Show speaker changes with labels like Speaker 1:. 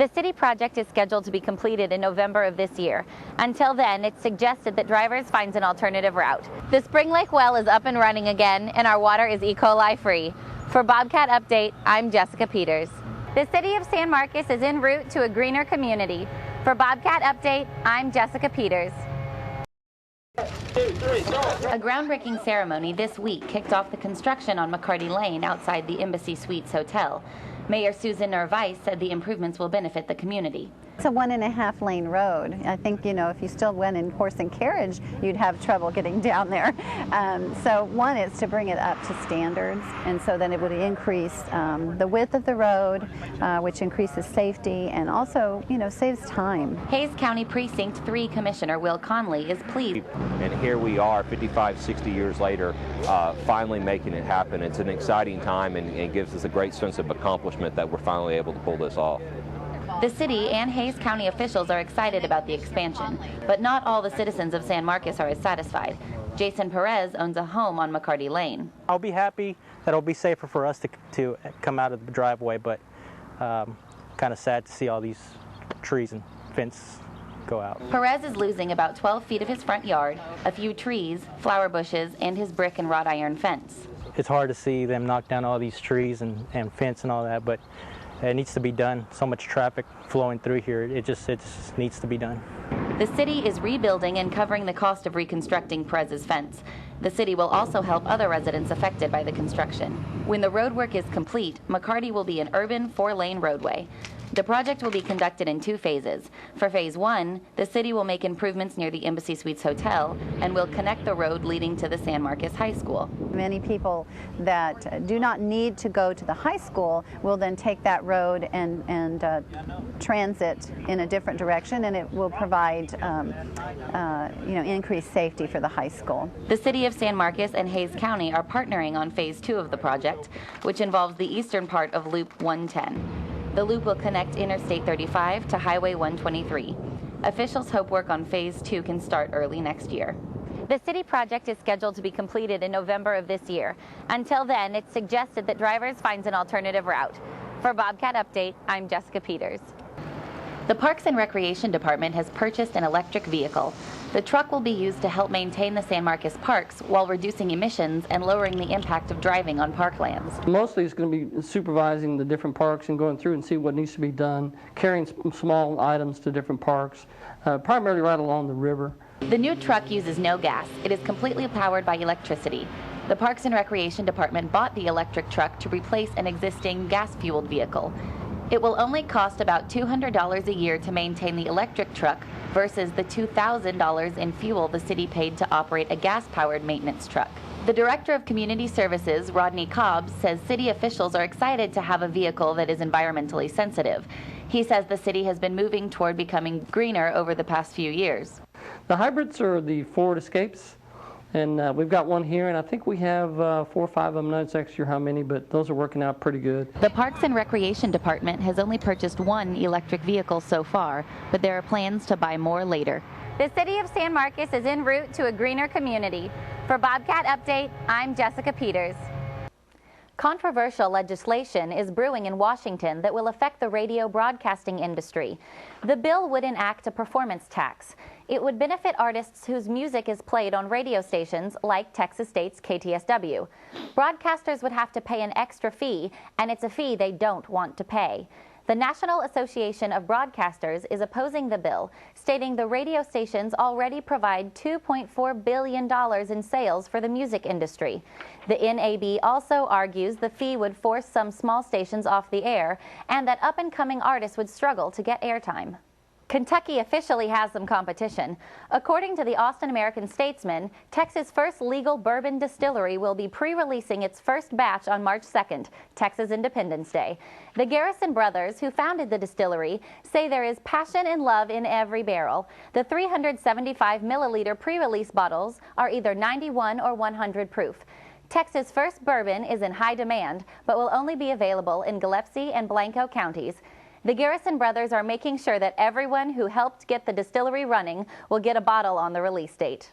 Speaker 1: The city project is scheduled to be completed in November of this year. Until then, it's suggested that drivers find an alternative route. The Spring Lake well is up and running again, and our water is E. coli free. For Bobcat Update, I'm Jessica Peters. The city of San Marcos is en route to a greener community. For Bobcat Update, I'm Jessica Peters. A groundbreaking ceremony this week kicked off the construction on McCarty Lane outside the Embassy Suites Hotel. Mayor Susan Nervice said the improvements will benefit the community.
Speaker 2: It's a 1.5 lane road. I think, if you still went in horse and carriage, you'd have trouble getting down there. So one is to bring it up to standards, and so then it would increase the width of the road, which increases safety and also, saves time.
Speaker 1: Hays County Precinct 3 Commissioner Will Conley is pleased.
Speaker 3: And here we are 55, 60 years later, finally making it happen. It's an exciting time and gives us a great sense of accomplishment that we're finally able to pull this off.
Speaker 1: The city and Hays County officials are excited about the expansion, but not all the citizens of San Marcos are as satisfied. Jason Perez owns a home on McCarty Lane.
Speaker 4: I'll be happy that it'll be safer for us to come out of the driveway, but kind of sad to see all these trees and fence go out.
Speaker 1: Perez is losing about 12 feet of his front yard, a few trees, flower bushes, and his brick and wrought iron fence.
Speaker 4: It's hard to see them knock down all these trees and fence and all that, but it needs to be done. So much traffic flowing through here, it just needs to be done.
Speaker 1: The city is rebuilding and covering the cost of reconstructing Perez's fence. The city will also help other residents affected by the construction. When the roadwork is complete, McCarty will be an urban 4-lane roadway. The project will be conducted in 2 phases. For Phase 1, the city will make improvements near the Embassy Suites Hotel and will connect the road leading to the San Marcos High School.
Speaker 2: Many people that do not need to go to the high school will then take that road and transit in a different direction, and it will provide increased safety for the high school.
Speaker 1: The city of San Marcos and Hays County are partnering on Phase 2 of the project, which involves the eastern part of Loop 110. The loop will connect Interstate 35 to Highway 123. Officials hope work on Phase 2 can start early next year. The city project is scheduled to be completed in November of this year. Until then, it's suggested that drivers find an alternative route. For Bobcat Update, I'm Jessica Peters. The Parks and Recreation Department has purchased an electric vehicle. The truck will be used to help maintain the San Marcos parks while reducing emissions and lowering the impact of driving on parklands.
Speaker 5: Mostly it's going to be supervising the different parks and going through and see what needs to be done, carrying small items to different parks, primarily right along the river.
Speaker 1: The new truck uses no gas. It is completely powered by electricity. The Parks and Recreation Department bought the electric truck to replace an existing gas-fueled vehicle. It will only cost about $200 a year to maintain the electric truck versus the $2,000 in fuel the city paid to operate a gas-powered maintenance truck. The Director of Community Services, Rodney Cobbs, says city officials are excited to have a vehicle that is environmentally sensitive. He says the city has been moving toward becoming greener over the past few years.
Speaker 5: The hybrids are the Ford Escapes. And we've got one here, and I think we have 4 or 5 of them. I'm not exactly sure how many, but those are working out pretty good.
Speaker 1: The Parks and Recreation Department has only purchased 1 electric vehicle so far, but there are plans to buy more later. The city of San Marcos is en route to a greener community. For Bobcat Update, I'm Jessica Peters. Controversial legislation is brewing in Washington that will affect the radio broadcasting industry. The bill would enact a performance tax. It would benefit artists whose music is played on radio stations like Texas State's KTSW. Broadcasters would have to pay an extra fee, and it's a fee they don't want to pay. The National Association of Broadcasters is opposing the bill, stating the radio stations already provide $2.4 billion in sales for the music industry. The NAB also argues the fee would force some small stations off the air and that up-and-coming artists would struggle to get airtime. Kentucky officially has some competition. According to the Austin American-Statesman, Texas' first legal bourbon distillery will be pre-releasing its first batch on March 2nd, Texas Independence Day. The Garrison brothers, who founded the distillery, say there is passion and love in every barrel. The 375-milliliter pre-release bottles are either 91 or 100 proof. Texas' first bourbon is in high demand, but will only be available in Gillespie and Blanco counties. The Garrison brothers are making sure that everyone who helped get the distillery running will get a bottle on the release date.